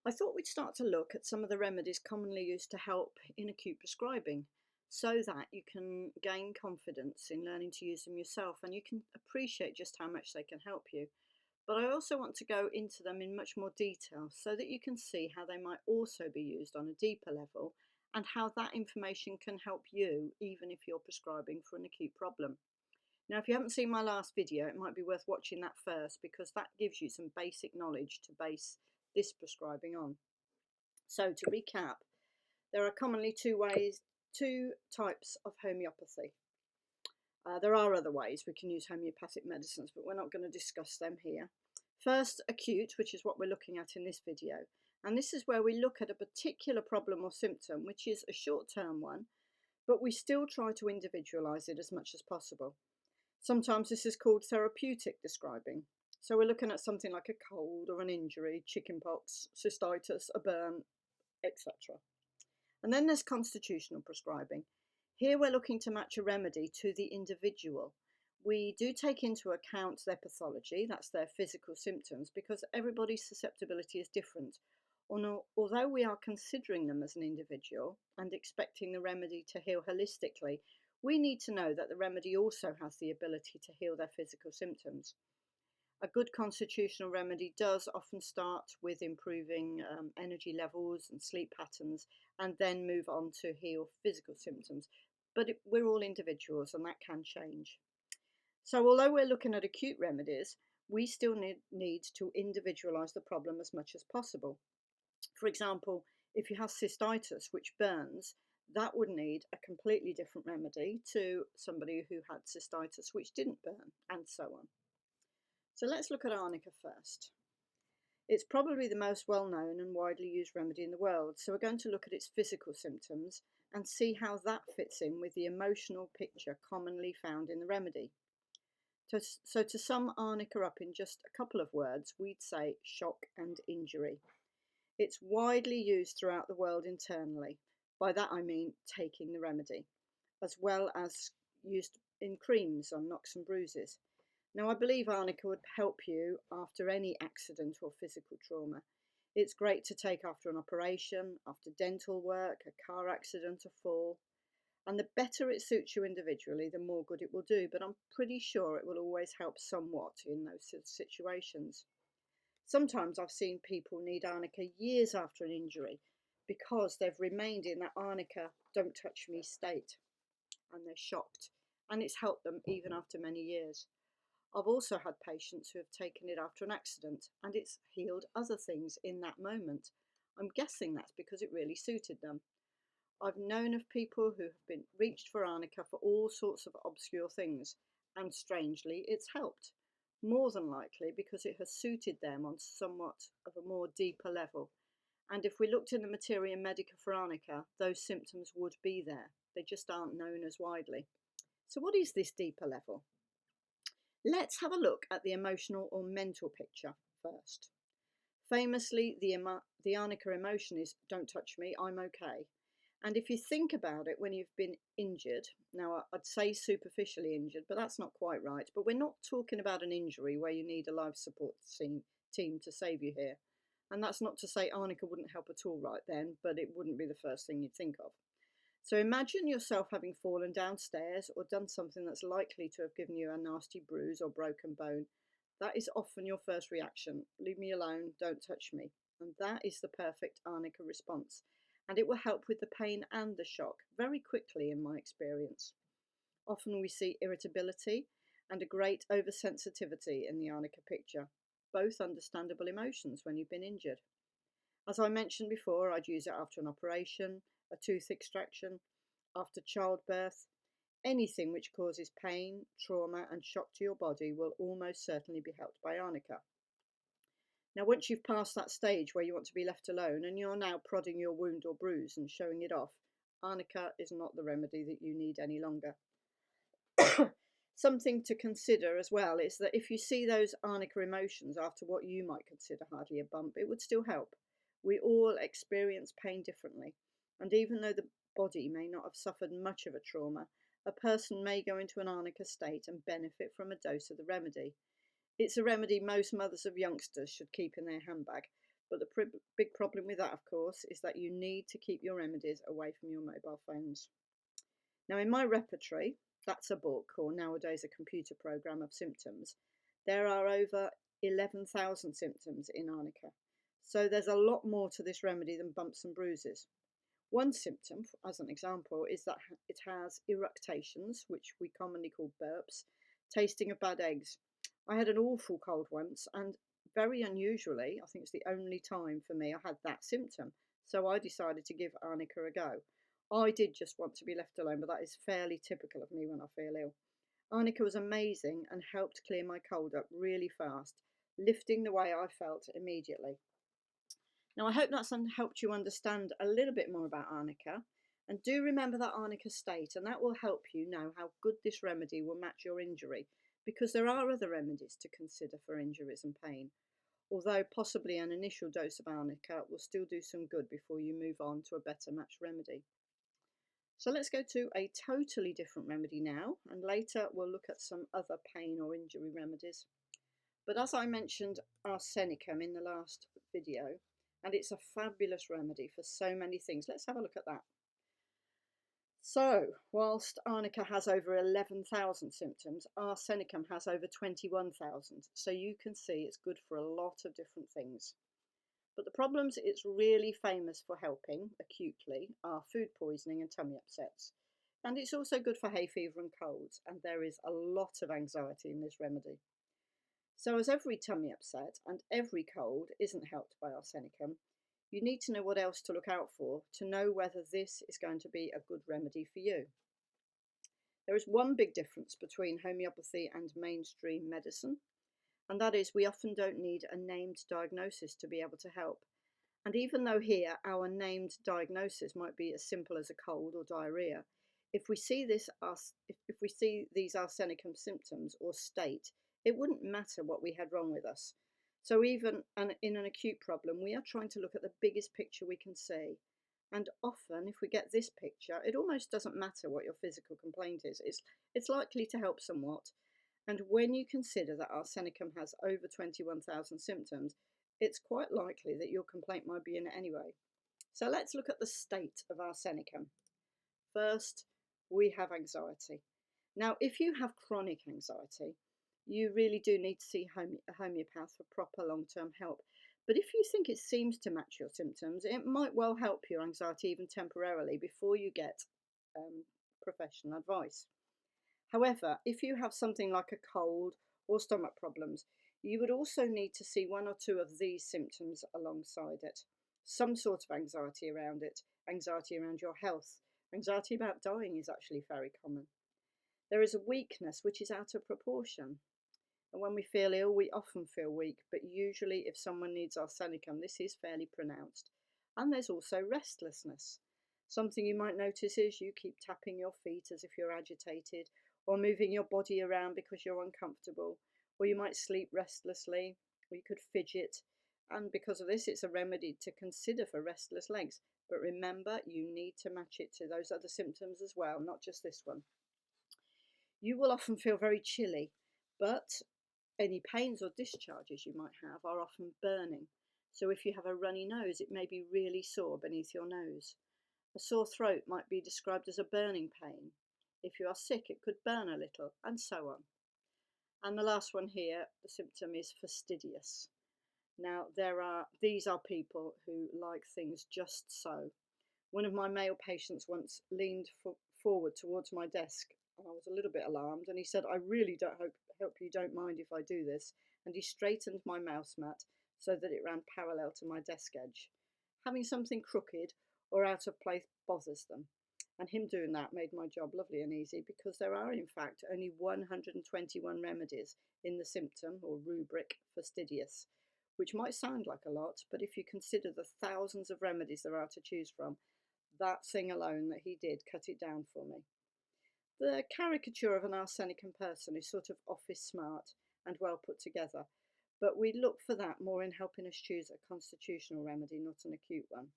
I thought we'd start to look at some of the remedies commonly used to help in acute prescribing so that you can gain confidence in learning to use them yourself and you can appreciate just how much they can help you. But I also want to go into them in much more detail so that you can see how they might also be used on a deeper level and how that information can help you even if you're prescribing for an acute problem. Now, if you haven't seen my last video, it might be worth watching that first because that gives you some basic knowledge to base this prescribing on. So to recap, there are commonly two types of homeopathy. There are other ways we can use homeopathic medicines, but we're not going to discuss them here. First, acute, which is what we're looking at in this video. And this is where we look at a particular problem or symptom, which is a short-term one, but we still try to individualise it as much as possible. Sometimes this is called therapeutic describing. So we're looking at something like a cold or an injury, chickenpox, cystitis, a burn, etc. And then there's constitutional prescribing. Here we're looking to match a remedy to the individual. We do take into account their pathology, that's their physical symptoms, because everybody's susceptibility is different. Although we are considering them as an individual and expecting the remedy to heal holistically, we need to know that the remedy also has the ability to heal their physical symptoms. A good constitutional remedy does often start with improving energy levels and sleep patterns and then move on to heal physical symptoms. But we're all individuals and that can change. So although we're looking at acute remedies, we still need to individualise the problem as much as possible. For example, if you have cystitis, which burns, that would need a completely different remedy to somebody who had cystitis, which didn't burn, and so on. So let's look at Arnica first. It's probably the most well-known and widely used remedy in the world, so we're going to look at its physical symptoms and see how that fits in with the emotional picture commonly found in the remedy. So to sum Arnica up in just a couple of words, we'd say shock and injury. It's widely used throughout the world internally. By that I mean taking the remedy, as well as used in creams on knocks and bruises. Now, I believe Arnica would help you after any accident or physical trauma. It's great to take after an operation, after dental work, a car accident, a fall. And the better it suits you individually, the more good it will do. But I'm pretty sure it will always help somewhat in those situations. Sometimes I've seen people need Arnica years after an injury because they've remained in that Arnica don't touch me state and they're shocked. And it's helped them even after many years. I've also had patients who have taken it after an accident and it's healed other things in that moment. I'm guessing that's because it really suited them. I've known of people who have been reached for Arnica for all sorts of obscure things, and strangely it's helped. More than likely because it has suited them on somewhat of a more deeper level. And if we looked in the Materia Medica for Arnica, those symptoms would be there. They just aren't known as widely. So what is this deeper level? Let's have a look at the emotional or mental picture first. Famously, the Arnica emotion is don't touch me, I'm okay. And if you think about it, when you've been injured, now I'd say superficially injured, but that's not quite right. But we're not talking about an injury where you need a life support team to save you here. And that's not to say Arnica wouldn't help at all right then, but it wouldn't be the first thing you'd think of. So imagine yourself having fallen downstairs or done something that's likely to have given you a nasty bruise or broken bone. That is often your first reaction. Leave me alone, don't touch me. And that is the perfect Arnica response. And it will help with the pain and the shock very quickly in my experience. Often we see irritability and a great oversensitivity in the Arnica picture, both understandable emotions when you've been injured. As I mentioned before, I'd use it after an operation, a tooth extraction, after childbirth. Anything which causes pain, trauma and shock to your body will almost certainly be helped by Arnica. Now, once you've passed that stage where you want to be left alone and you're now prodding your wound or bruise and showing it off, Arnica is not the remedy that you need any longer. Something to consider as well is that if you see those Arnica emotions after what you might consider hardly a bump, it would still help. We all experience pain differently, and even though the body may not have suffered much of a trauma, a person may go into an Arnica state and benefit from a dose of the remedy. It's a remedy most mothers of youngsters should keep in their handbag, But the big problem with that, of course, is that you need to keep your remedies away from your mobile phones. Now, in my repertory, that's a book, or nowadays a computer program of symptoms, there are over 11,000 symptoms in Arnica. So there's a lot more to this remedy than bumps and bruises. One symptom, as an example, is that it has eructations, which we commonly call burps, tasting of bad eggs. I had an awful cold once, and very unusually, I think it's the only time for me I had that symptom. So I decided to give Arnica a go. I did just want to be left alone, but that is fairly typical of me when I feel ill. Arnica was amazing and helped clear my cold up really fast, lifting the way I felt immediately. Now, I hope that's helped you understand a little bit more about Arnica. And do remember that Arnica state, and that will help you know how good this remedy will match your injury, because there are other remedies to consider for injuries and pain, although possibly an initial dose of Arnica will still do some good before you move on to a better matched remedy. So let's go to a totally different remedy now, and later we'll look at some other pain or injury remedies. But as I mentioned Arsenicum in the last video, and it's a fabulous remedy for so many things. Let's have a look at that. So, whilst Arnica has over 11,000 symptoms, Arsenicum has over 21,000. So you can see it's good for a lot of different things. But the problems it's really famous for helping acutely are food poisoning and tummy upsets. And it's also good for hay fever and colds, and there is a lot of anxiety in this remedy. So as every tummy upset and every cold isn't helped by Arsenicum, you need to know what else to look out for to know whether this is going to be a good remedy for you. There is one big difference between homeopathy and mainstream medicine, and that is we often don't need a named diagnosis to be able to help. And even though here our named diagnosis might be as simple as a cold or diarrhea, if we see these Arsenicum symptoms or state, it wouldn't matter what we had wrong with us. So even in an acute problem, we are trying to look at the biggest picture we can see. And often, if we get this picture, it almost doesn't matter what your physical complaint is. It's likely to help somewhat. And when you consider that Arsenicum has over 21,000 symptoms, it's quite likely that your complaint might be in it anyway. So let's look at the state of Arsenicum. First, we have anxiety. Now, if you have chronic anxiety, you really do need to see a homeopath for proper long-term help. But if you think it seems to match your symptoms, it might well help your anxiety even temporarily before you get professional advice. However, if you have something like a cold or stomach problems, you would also need to see one or two of these symptoms alongside it. Some sort of anxiety around it, anxiety around your health. Anxiety about dying is actually very common. There is a weakness which is out of proportion. And when we feel ill, we often feel weak, but usually if someone needs Arsenicum, this is fairly pronounced. And there's also restlessness. Something you might notice is you keep tapping your feet as if you're agitated, or moving your body around because you're uncomfortable, or you might sleep restlessly, or you could fidget. And because of this, it's a remedy to consider for restless legs. But remember, you need to match it to those other symptoms as well, not just this one. You will often feel very chilly, but any pains or discharges you might have are often burning. So if you have a runny nose, it may be really sore beneath your nose. A sore throat might be described as a burning pain. If you are sick, it could burn a little, and so on. And the last one here, the symptom is fastidious. Now, these are people who like things just so. One of my male patients once leaned forward towards my desk, and I was a little bit alarmed, and he said, "I really hope you don't mind if I do this," and he straightened my mouse mat so that it ran parallel to my desk edge. Having something crooked or out of place bothers them, and him doing that made my job lovely and easy, because there are in fact only 121 remedies in the symptom or rubric fastidious, which might sound like a lot, but if you consider the thousands of remedies there are to choose from, that thing alone that he did cut it down for me. The caricature of an Arsenicum person is sort of office smart and well put together, but we look for that more in helping us choose a constitutional remedy, not an acute one.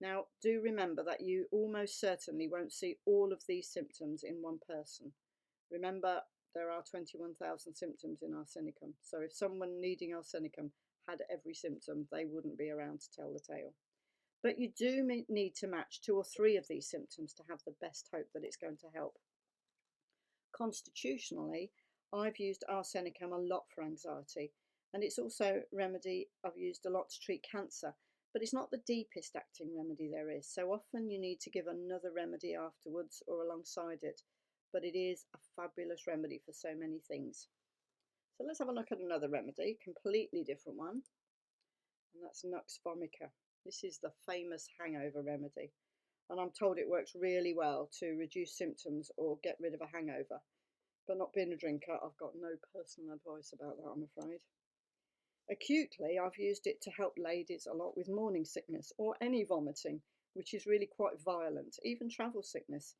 Now, do remember that you almost certainly won't see all of these symptoms in one person. Remember, there are 21,000 symptoms in Arsenicum, so if someone needing Arsenicum had every symptom, they wouldn't be around to tell the tale. But you do need to match 2 or 3 of these symptoms to have the best hope that it's going to help. Constitutionally, I've used Arsenicum a lot for anxiety, and it's also a remedy I've used a lot to treat cancer, but it's not the deepest acting remedy there is, so often you need to give another remedy afterwards or alongside it, but it is a fabulous remedy for so many things. So let's have a look at another remedy, completely different one, and that's Nux vomica. This is the famous hangover remedy, and I'm told it works really well to reduce symptoms or get rid of a hangover. But not being a drinker, I've got no personal advice about that, I'm afraid. Acutely, I've used it to help ladies a lot with morning sickness or any vomiting, which is really quite violent, even travel sickness.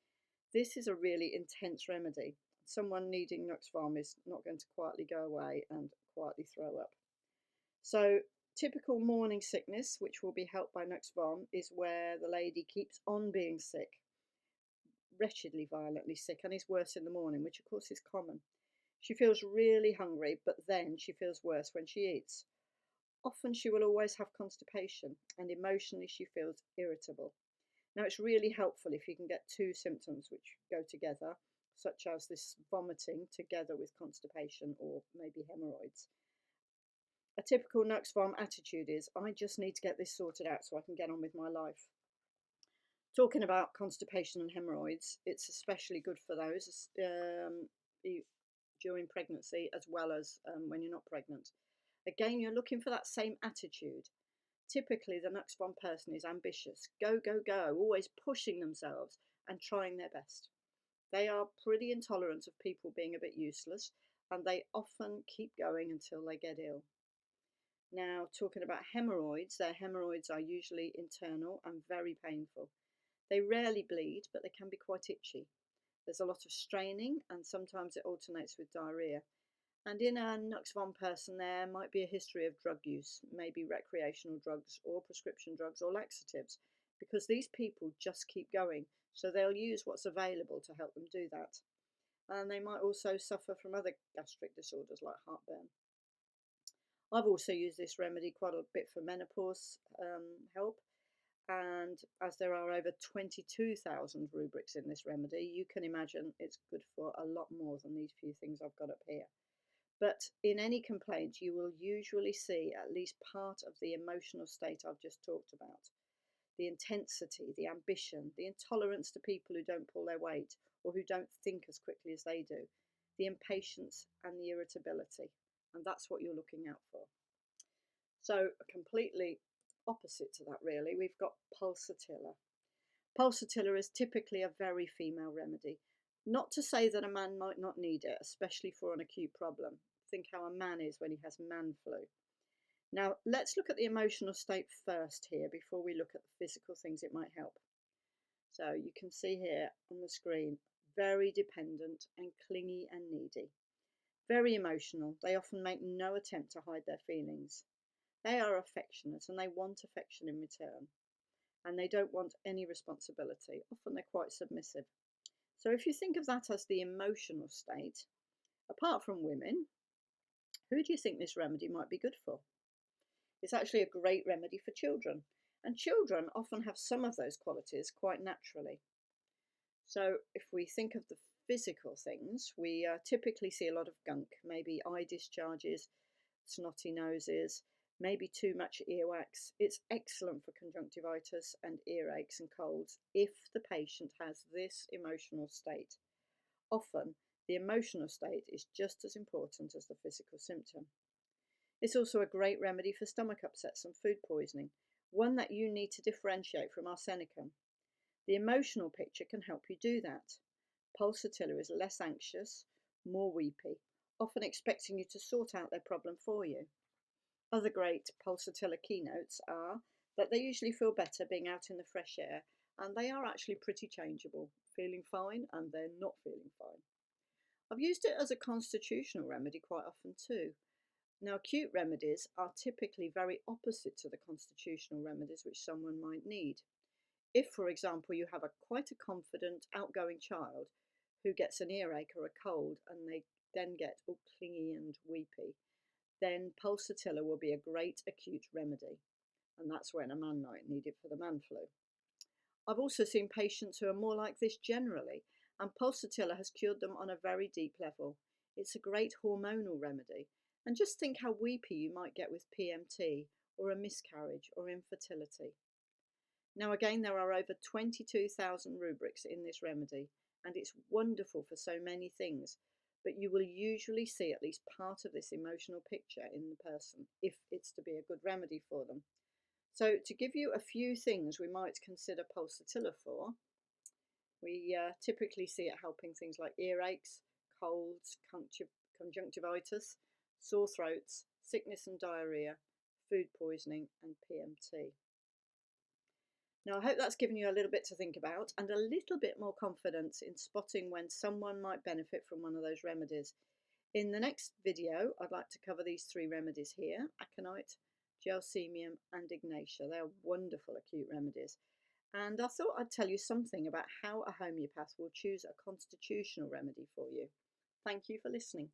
This is a really intense remedy. Someone needing Nux-vom is not going to quietly go away and quietly throw up. So typical morning sickness, which will be helped by Nux-vom, is where the lady keeps on being sick, wretchedly violently sick, and is worse in the morning, which of course is common. She feels really hungry, but then she feels worse when she eats. Often she will always have constipation, and emotionally she feels irritable. Now it's really helpful if you can get 2 symptoms which go together, such as this vomiting together with constipation or maybe hemorrhoids. A typical Nux-vom attitude is, I just need to get this sorted out so I can get on with my life. Talking about constipation and hemorrhoids, it's especially good for those during pregnancy as well as when you're not pregnant. Again, you're looking for that same attitude. Typically, the Nux-vom person is ambitious, go, go, go, always pushing themselves and trying their best. They are pretty intolerant of people being a bit useless, and they often keep going until they get ill. Now, talking about hemorrhoids, their hemorrhoids are usually internal and very painful. They rarely bleed, but they can be quite itchy. There's a lot of straining, and sometimes it alternates with diarrhea. And in a Nux-vom person, there might be a history of drug use, maybe recreational drugs or prescription drugs or laxatives, because these people just keep going, so they'll use what's available to help them do that. And they might also suffer from other gastric disorders like heartburn. I've also used this remedy quite a bit for menopause help, and as there are over 22,000 rubrics in this remedy, you can imagine it's good for a lot more than these few things I've got up here. But in any complaint, you will usually see at least part of the emotional state I've just talked about. The intensity, the ambition, the intolerance to people who don't pull their weight or who don't think as quickly as they do, the impatience and the irritability. And that's what you're looking out for. So completely opposite to that, really, we've got Pulsatilla. Pulsatilla is typically a very female remedy. Not to say that a man might not need it, especially for an acute problem. Think how a man is when he has man flu. Now, let's look at the emotional state first here before we look at the physical things it might help. So you can see here on the screen, very dependent and clingy and needy. Very emotional. They often make no attempt to hide their feelings. They are affectionate and they want affection in return. And they don't want any responsibility. Often they're quite submissive. So if you think of that as the emotional state, apart from women, who do you think this remedy might be good for? It's actually a great remedy for children, and children often have some of those qualities quite naturally. So if we think of the physical things, we typically see a lot of gunk, maybe eye discharges, snotty noses, maybe too much earwax. It's excellent for conjunctivitis and earaches and colds if the patient has this emotional state. Often, the emotional state is just as important as the physical symptom. It's also a great remedy for stomach upsets and food poisoning, one that you need to differentiate from arsenicum. The emotional picture can help you do that. Pulsatilla is less anxious, more weepy, often expecting you to sort out their problem for you. Other great Pulsatilla keynotes are that they usually feel better being out in the fresh air, and they are actually pretty changeable, feeling fine and then not feeling fine. I've used it as a constitutional remedy quite often too. Now, acute remedies are typically very opposite to the constitutional remedies which someone might need. If, for example, you have quite a confident, outgoing child who gets an earache or a cold and they then get all clingy and weepy, then Pulsatilla will be a great acute remedy. And that's when a man might need it for the man flu. I've also seen patients who are more like this generally, and Pulsatilla has cured them on a very deep level. It's a great hormonal remedy. And just think how weepy you might get with PMT, or a miscarriage, or infertility. Now again, there are over 22,000 rubrics in this remedy, and it's wonderful for so many things, but you will usually see at least part of this emotional picture in the person, if it's to be a good remedy for them. So to give you a few things we might consider Pulsatilla for, we typically see it helping things like earaches, colds, conjunctivitis, sore throats, sickness and diarrhea, food poisoning and PMT. Now I hope that's given you a little bit to think about and a little bit more confidence in spotting when someone might benefit from one of those remedies. In the next video, I'd like to cover these 3 remedies here: aconite, gelsemium and ignatia. They're wonderful acute remedies. And I thought I'd tell you something about how a homeopath will choose a constitutional remedy for you. Thank you for listening.